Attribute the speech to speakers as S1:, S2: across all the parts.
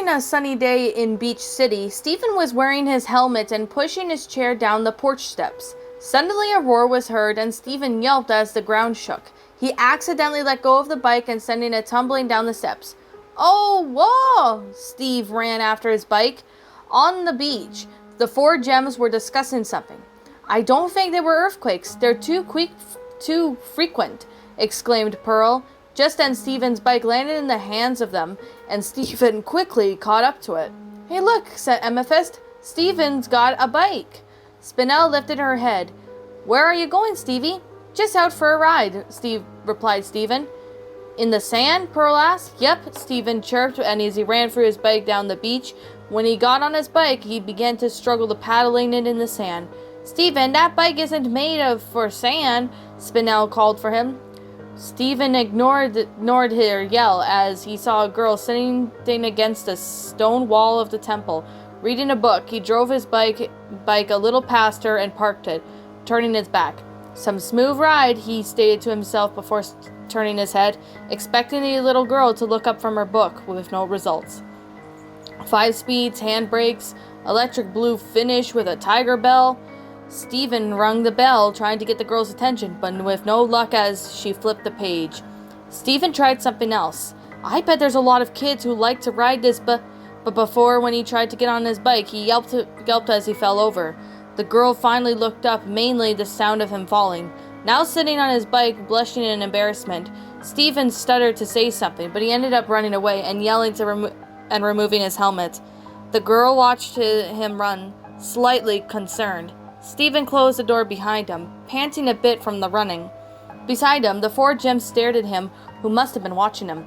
S1: Following a sunny day in Beach City, Stephen was wearing his helmet and pushing his chair down the porch steps. Suddenly a roar was heard and Stephen yelped as the ground shook. He accidentally let go of the bike and sending it tumbling down the steps. "Oh, whoa!" Steve ran after his bike. On the beach, the four gems were discussing something. "I don't think they were earthquakes. They're too frequent," exclaimed Pearl. Just then Stephen's bike landed in the hands of them, and Stephen quickly caught up to it. "Hey, look," said Amethyst. "Stephen's got a bike." Spinel lifted her head. "Where are you going, Stevie?" "Just out for a ride," replied Stephen. "In the sand?" Pearl asked. "Yep," Stephen chirped, and as he ran through his bike down the beach, when he got on his bike, he began to struggle to paddling it in the sand. "Stephen, that bike isn't made for sand," Spinel called for him. Stephen ignored her yell as he saw a girl sitting against the stone wall of the temple, reading a book. He drove his bike a little past her and parked it, turning his back. "Some smooth ride," he stated to himself before turning his head, expecting the little girl to look up from her book, with no results. 5 speeds, handbrakes, electric blue finish with a tiger bell. Stephen rung the bell, trying to get the girl's attention, but with no luck as she flipped the page. Stephen tried something else. "I bet there's a lot of kids who like to ride this, but before, when he tried to get on his bike, he yelped as he fell over. The girl finally looked up, mainly the sound of him falling. Now sitting on his bike, blushing in embarrassment, Stephen stuttered to say something, but he ended up running away and yelling and removing his helmet. The girl watched him run, slightly concerned. Stephen closed the door behind him, panting a bit from the running. Beside him, the 4 gems stared at him, who must have been watching him.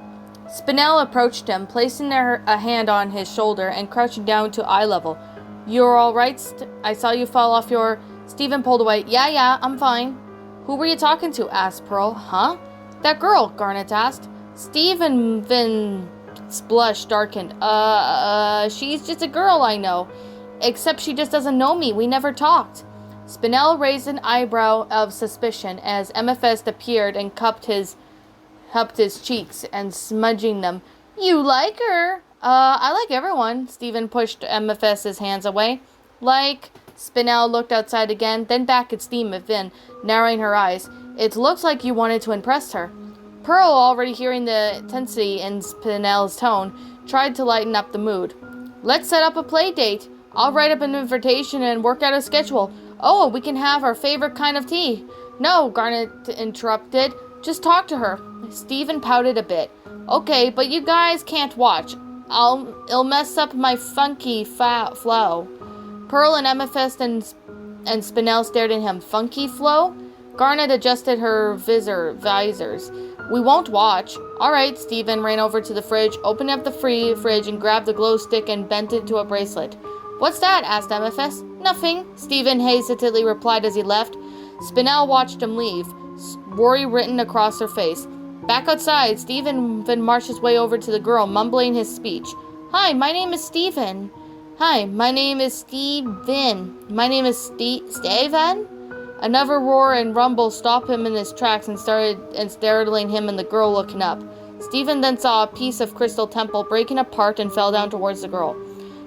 S1: Spinel approached him, placing a hand on his shoulder and crouching down to eye level. "You're all right? I saw you fall off your—" Stephen pulled away. Yeah, I'm fine." "Who were you talking to?" asked Pearl. "Huh?" "That girl," Garnet asked. Stephen's blush darkened. She's just a girl I know. Except she just doesn't know me. We never talked." Spinel raised an eyebrow of suspicion as Amethyst appeared and cupped his cheeks and smudging them. "You like her?" I like everyone." Stephen pushed Amethyst's hands away. "Like..." Spinel looked outside again, then back at Stephen, narrowing her eyes. "It looks like you wanted to impress her." Pearl, already hearing the intensity in Spinel's tone, tried to lighten up the mood. "Let's set up a play date. I'll write up an invitation and work out a schedule. Oh, we can have our favorite kind of tea." "No," Garnet interrupted. "Just talk to her." Stephen pouted a bit. "Okay, but you guys can't watch. It'll mess up my funky flow." Pearl and Amethyst and Spinel stared at him. "Funky flow?" Garnet adjusted her visors. "We won't watch." "All right." Stephen ran over to the fridge, opened up the fridge and grabbed the glow stick and bent it to a bracelet. "What's that?" asked Amethyst. "Nothing," Stephen hesitantly replied as he left. Spinel watched him leave, worry written across her face. Back outside, Stephen marched his way over to the girl, mumbling his speech. "Hi, my name is Stephen." "Hi, my name is Steven." "My name is Steven?" Another roar and rumble stopped him in his tracks and startling him and the girl looking up. Stephen then saw a piece of crystal temple breaking apart and fell down towards the girl.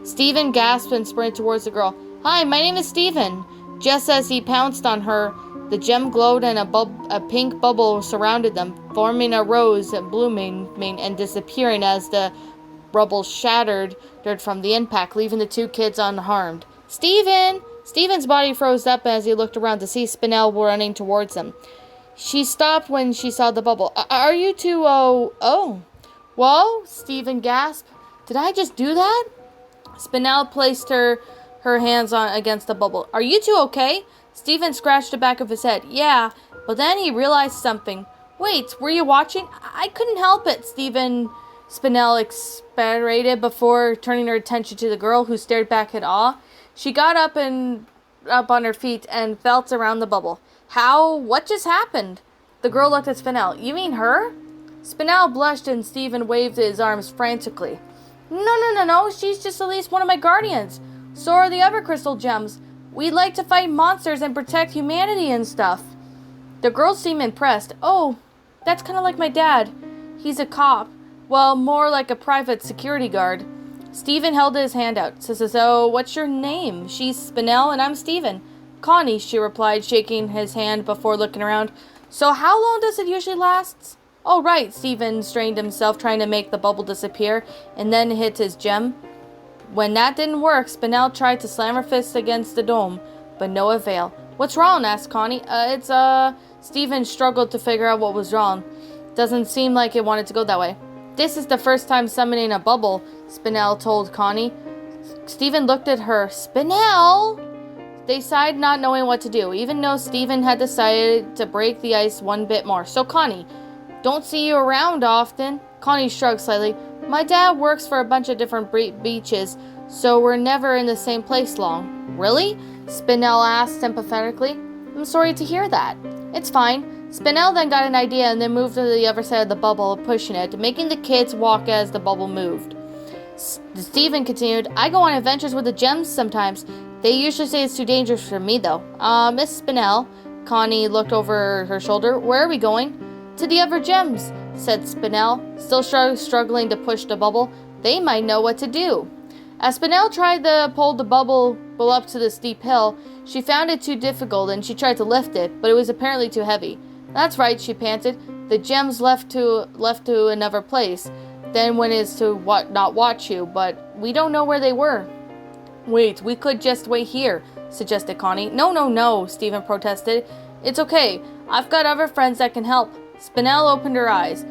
S1: Stephen gasped and sprinted towards the girl. "Hi, my name is Stephen." Just as he pounced on her, the gem glowed and a pink bubble surrounded them, forming a rose blooming and disappearing as the rubble shattered from the impact, leaving the 2 kids unharmed. "Stephen!" Stephen's body froze up as he looked around to see Spinel running towards him. She stopped when she saw the bubble. Are you two, oh. Whoa, Stephen gasped. "Did I just do that?" Spinel placed her hands against the bubble. "Are you two okay?" Stephen scratched the back of his head. "Yeah," but then he realized something. "Wait, were you watching?" I couldn't help it," Spinel expectorated before turning her attention to the girl, who stared back in awe. She got up on her feet and felt around the bubble. What just happened?" The girl looked at Spinel. "You mean her?" Spinel blushed and Stephen waved his arms frantically. No, she's just at least one of my guardians. So are the other crystal gems. We like to fight monsters and protect humanity and stuff." The girl seemed impressed. "Oh, that's kind of like my dad. He's a cop. Well, more like a private security guard." Stephen held his hand out. So, what's your name? She's Spinel and I'm Stephen. Connie, she replied, shaking his hand before looking around. So how long does it usually last? Oh, right. Stephen strained himself trying to make the bubble disappear and then hit his gem. When that didn't work, Spinel tried to slam her fist against the dome, but no avail. What's wrong? Asked Connie. Stephen struggled to figure out what was wrong. Doesn't seem like it wanted to go that way. This is the first time summoning a bubble, Spinel told Connie. Stephen looked at her. Spinel! They sighed, not knowing what to do, even though Stephen had decided to break the ice one bit more. So, Connie, don't see you around often. Connie shrugged slightly. My dad works for a bunch of different beaches, so we're never in the same place long. Really? Spinel asked sympathetically. I'm sorry to hear that. It's fine. Spinel then got an idea and then moved to the other side of the bubble, pushing it, making the kids walk as the bubble moved. Stephen continued, I go on adventures with the gems sometimes. They usually say it's too dangerous for me, though. Miss Spinel, Connie looked over her shoulder. Where are we going? To the other gems, said Spinel, still struggling to push the bubble. They might know what to do. As Spinel tried to pull the bubble up to the steep hill, she found it too difficult and she tried to lift it, but it was apparently too heavy. That's right, she panted. The gems left to another place. Then went is to not watch you, but we don't know where they were. Wait, we could just wait here, suggested Connie. No, Stephen protested. It's okay. I've got other friends that can help. Spinel opened her eyes.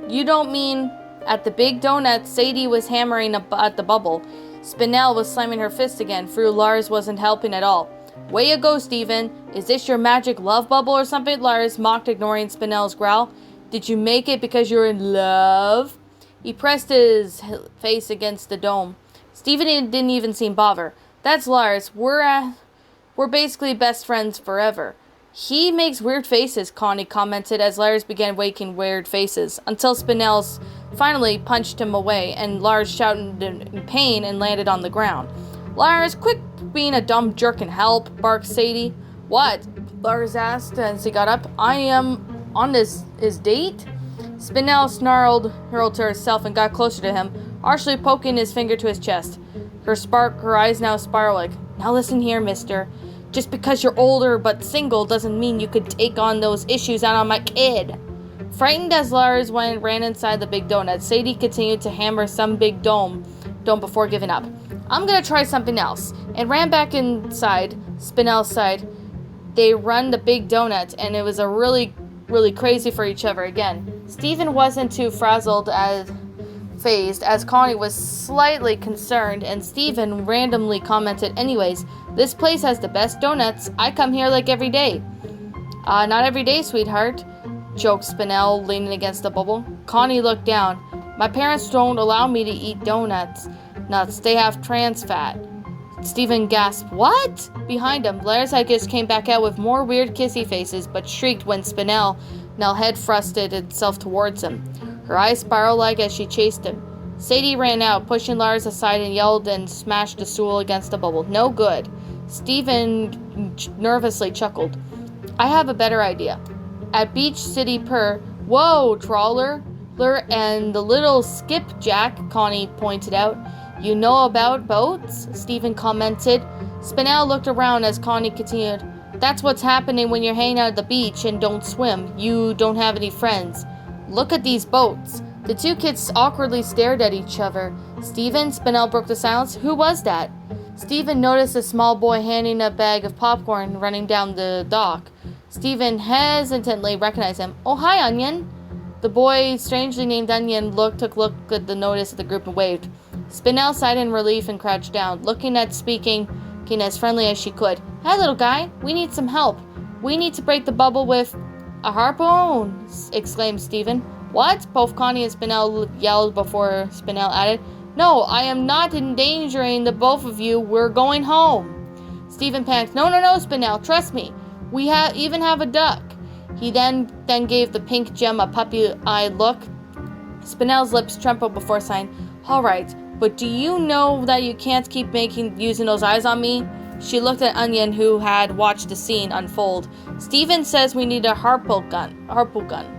S1: You don't mean... At the big donut, Sadie was hammering at the bubble. Spinel was slamming her fist again. Fru Lars wasn't helping at all. Way you go, Stephen. Is this your magic love bubble or something? Lars mocked, ignoring Spinel's growl. Did you make it because you're in love? He pressed his face against the dome. Stephen didn't even seem bothered. That's Lars. We're basically best friends forever. He makes weird faces, Connie commented as Lars began making weird faces, until Spinel finally punched him away, and Lars shouted in pain and landed on the ground. Lars, quit being a dumb jerk and help, barked Sadie. What? Lars asked as he got up. I am on his date? Spinel snarled, hurled to herself, and got closer to him, harshly poking his finger to his chest. Her eyes now spiraled. Now listen here, mister. Just because you're older but single doesn't mean you could take on those issues out on my kid. Frightened as Lars ran inside the big donut, Sadie continued to hammer some big dome before giving up. I'm gonna try something else, and ran back inside. Spinel sighed. They run the big donut, and it was a really crazy for each other again. Stephen wasn't too phased as Connie was slightly concerned, and Stephen randomly commented, anyways, this place has the best donuts. I come here like every day. Not every day, sweetheart, joked Spinel, leaning against the bubble. Connie looked down. My parents don't allow me to eat donuts. Nuts, they have trans fat. Stephen gasped, what? Behind him, Lars had just came back out with more weird kissy faces, but shrieked when Spinel head thrusted itself towards him. Her eyes spiraled like as she chased him. Sadie ran out, pushing Lars aside, and yelled and smashed the stool against the bubble. No good. Stephen nervously chuckled. I have a better idea. At Beach City Pier, whoa, trawler, and the little skipjack, Connie pointed out. You know about boats? Stephen commented. Spinel looked around as Connie continued. That's what's happening when you're hanging out at the beach and don't swim. You don't have any friends. Look at these boats. The two kids awkwardly stared at each other. Stephen, Spinel broke the silence. Who was that? Stephen noticed a small boy handing a bag of popcorn running down the dock. Stephen hesitantly recognized him. Oh, hi, Onion. The boy, strangely named Onion, took a look at the notice of the group and waved. Spinel sighed in relief and crouched down, looking as friendly as she could. Hi, little guy. We need some help. We need to break the bubble with a harpoon, exclaimed Stephen. What? Both Connie and Spinel yelled before Spinel added, No, I am not endangering the both of you. We're going home. Stephen panicked. No, Spinel. Trust me. We even have a duck. He then gave the pink gem a puppy-eyed look. Spinel's lips trembled before saying, All right, but do you know that you can't keep using those eyes on me? She looked at Onion, who had watched the scene unfold. Stephen says we need a harpoon gun.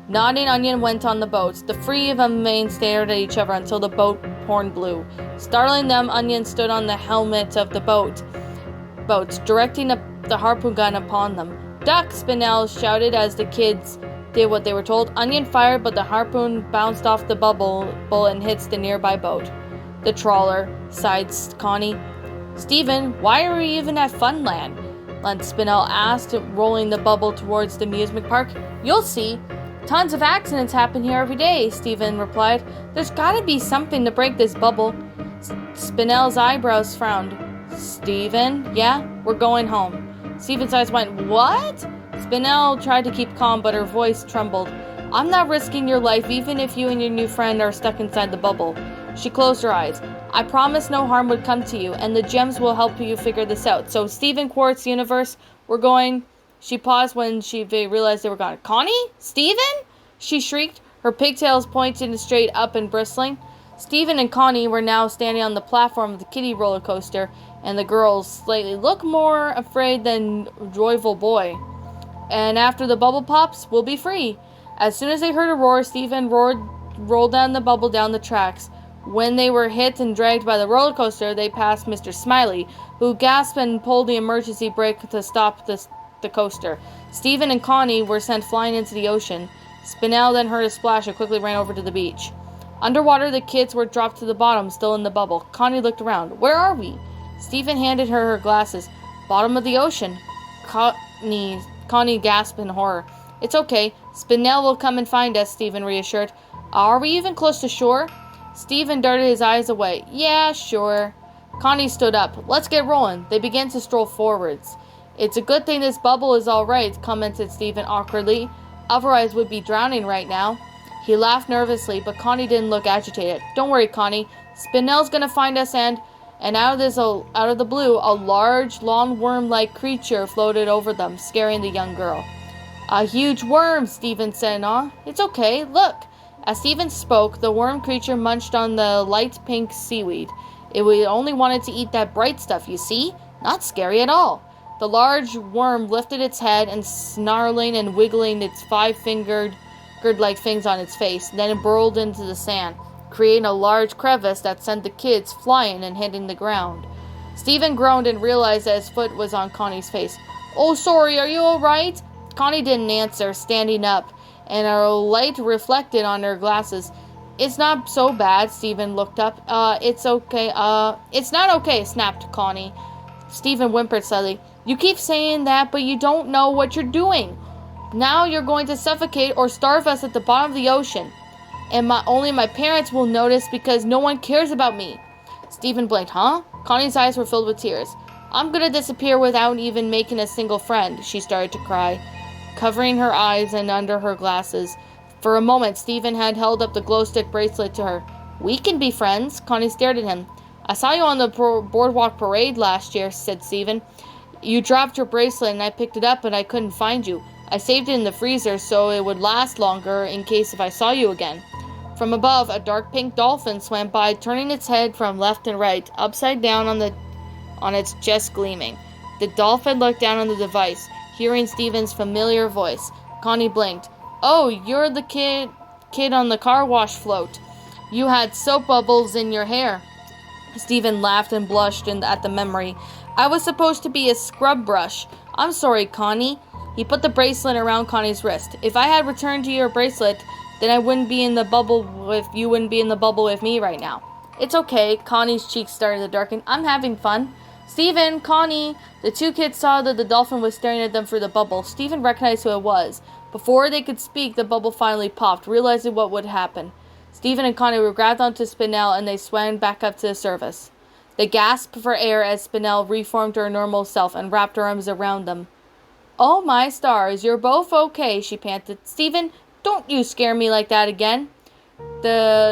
S1: Nodding, Onion went on the boat. The three of them remained stared at each other until the boat horn blew. Startling them, Onion stood on the helmet of the boats, directing the harpoon gun upon them. "Duck!" Spinel shouted as the kids did what they were told. Onion fired, but the harpoon bounced off the bubble and hits the nearby boat. "The trawler," sighed Connie. "Stephen, why are we even at Funland?" Spinel asked, rolling the bubble towards the amusement park. "You'll see. Tons of accidents happen here every day," Stephen replied. "There's gotta be something to break this bubble." Spinel's eyebrows frowned. "Stephen, yeah, we're going home." Stephen's eyes went, "What?" Spinel tried to keep calm, but her voice trembled. "I'm not risking your life even if you and your new friend are stuck inside the bubble." She closed her eyes. "I promised no harm would come to you, and the gems will help you figure this out. So, Stephen Quartz Universe, we're going..." She paused when she realized they were gone. "Connie? Stephen?" she shrieked, her pigtails pointed straight up and bristling. Stephen and Connie were now standing on the platform of the kiddie roller coaster, and the girls slightly looked more afraid than joyful boy. "And after the bubble pops, we'll be free." As soon as they heard a roar, Stephen rolled down the bubble down the tracks. When they were hit and dragged by the roller coaster, they passed Mr. Smiley, who gasped and pulled the emergency brake to stop the coaster. Stephen and Connie were sent flying into the ocean. Spinel then heard a splash and quickly ran over to the beach. Underwater, the kids were dropped to the bottom, still in the bubble. Connie looked around. "Where are we?" Stephen handed her glasses. "Bottom of the ocean." Connie gasped in horror. "It's okay. Spinel will come and find us," Stephen reassured. "Are we even close to shore?" Stephen darted his eyes away. "Yeah, sure." Connie stood up. "Let's get rolling." They began to stroll forwards. "It's a good thing this bubble is all right," commented Stephen awkwardly. "Otherwise we'd be drowning right now." He laughed nervously, but Connie didn't look agitated. "Don't worry, Connie. Spinel's gonna find us and out of the blue, a large, long worm-like creature floated over them, scaring the young girl. "A huge worm," Stephen said in awe. "It's okay. Look." As Stephen spoke, the worm creature munched on the light pink seaweed. It only wanted to eat that bright stuff, you see? Not scary at all. The large worm lifted its head and snarling and wiggling its 5-fingered-like things on its face. Then it burrowed into the sand, creating a large crevice that sent the kids flying and hitting the ground. Stephen groaned and realized that his foot was on Connie's face. "Oh, sorry, are you all right?" Connie didn't answer, standing up, and a light reflected on her glasses. "It's not so bad." Stephen looked up. It's okay. It's not okay," snapped Connie. Stephen whimpered slightly. "You keep saying that, but you don't know what you're doing. Now you're going to suffocate or starve us at the bottom of the ocean. And only my parents will notice because no one cares about me." Stephen blinked. "Huh?" Connie's eyes were filled with tears. "I'm gonna disappear without even making a single friend," she started to cry, covering her eyes and under her glasses. For a moment, Stephen had held up the glow-stick bracelet to her. "We can be friends." Connie stared at him. "I saw you on the boardwalk parade last year," said Stephen. "You dropped your bracelet and I picked it up and I couldn't find you. I saved it in the freezer so it would last longer in case if I saw you again." From above, a dark pink dolphin swam by, turning its head from left and right, upside down on its chest gleaming. The dolphin looked down on the device, hearing Stephen's familiar voice. Connie blinked. "Oh, you're the kid on the car wash float. You had soap bubbles in your hair." Stephen laughed and blushed at the memory. "I was supposed to be a scrub brush. I'm sorry, Connie." He put the bracelet around Connie's wrist. "If I had returned to your bracelet, then you wouldn't be in the bubble with me right now." "It's okay." Connie's cheeks started to darken. "I'm having fun." "Stephen, Connie." The two kids saw that the dolphin was staring at them through the bubble. Stephen recognized who it was. Before they could speak, the bubble finally popped, realizing what would happen. Stephen and Connie were grabbed onto Spinel and they swam back up to the surface. They gasped for air as Spinel reformed her normal self and wrapped her arms around them. "Oh my stars, you're both okay," she panted. "Stephen, don't you scare me like that again."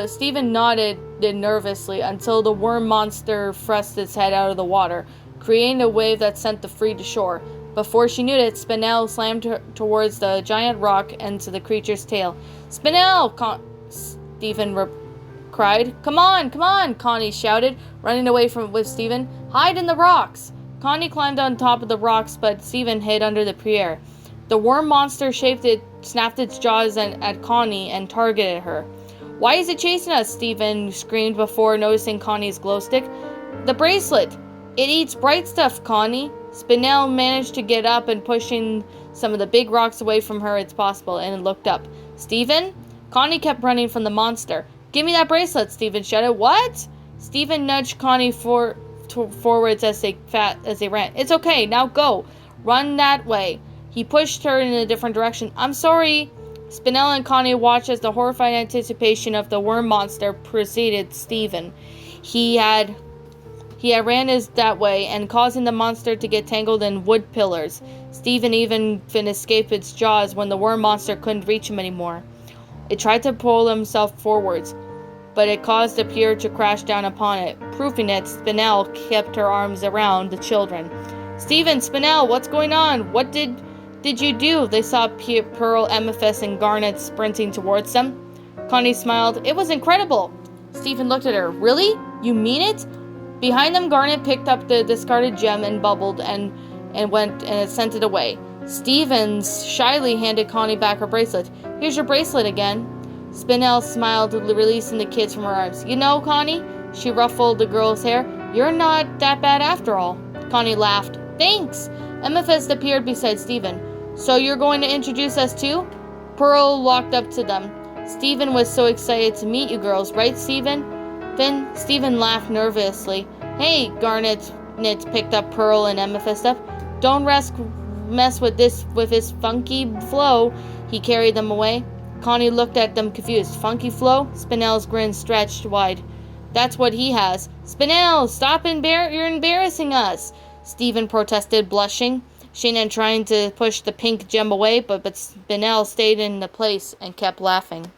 S1: Stephen nodded nervously until the worm monster thrust its head out of the water, creating a wave that sent the three to shore. Before she knew it, Spinel slammed towards the giant rock and to the creature's tail. "Spinel!" Stephen cried. Come on, Connie shouted, running away with Stephen. "Hide in the rocks!" Connie climbed on top of the rocks, but Stephen hid under the pier. The worm monster snapped its jaws at Connie and targeted her. Why is it chasing us? Steven screamed before noticing Connie's glow stick. The bracelet. It eats bright stuff, Connie. Spinel managed to get up and pushing some of the big rocks away from her as possible and looked up. Steven? Connie kept running from the monster. Give me that bracelet, Steven shouted. What? Steven nudged Connie forwards as they ran. It's okay, now go. Run that way. He pushed her in a different direction. I'm sorry. Spinel and Connie watched as the horrified anticipation of the worm monster preceded Steven. He had ran that way and causing the monster to get tangled in wood pillars. Steven even escaped its jaws when the worm monster couldn't reach him anymore. It tried to pull himself forwards, but it caused the pier to crash down upon it. Proofing it, Spinel kept her arms around the children. Steven, Spinel, what's going on? What did you do? They saw Pearl, Amethyst, and Garnet sprinting towards them. Connie smiled. It was incredible. Steven looked at her. Really? You mean it? Behind them, Garnet picked up the discarded gem and bubbled and went and sent it away. Stevens shyly handed Connie back her bracelet. Here's your bracelet again. Spinel smiled, releasing the kids from her arms. You know, Connie, she ruffled the girl's hair, you're not that bad after all. Connie laughed. Thanks. Amethyst appeared beside Steven. So you're going to introduce us too? Pearl walked up to them. Steven was so excited to meet you girls, right, Steven? Then Steven laughed nervously. Hey, Garnet picked up Pearl and Amethyst up. Don't mess with his funky flow. He carried them away. Connie looked at them confused. Funky flow? Spinel's grin stretched wide. That's what he has. Spinel, stop you're embarrassing us. Steven protested, blushing. Shannon trying to push the pink gem away, but Spinel stayed in the place and kept laughing.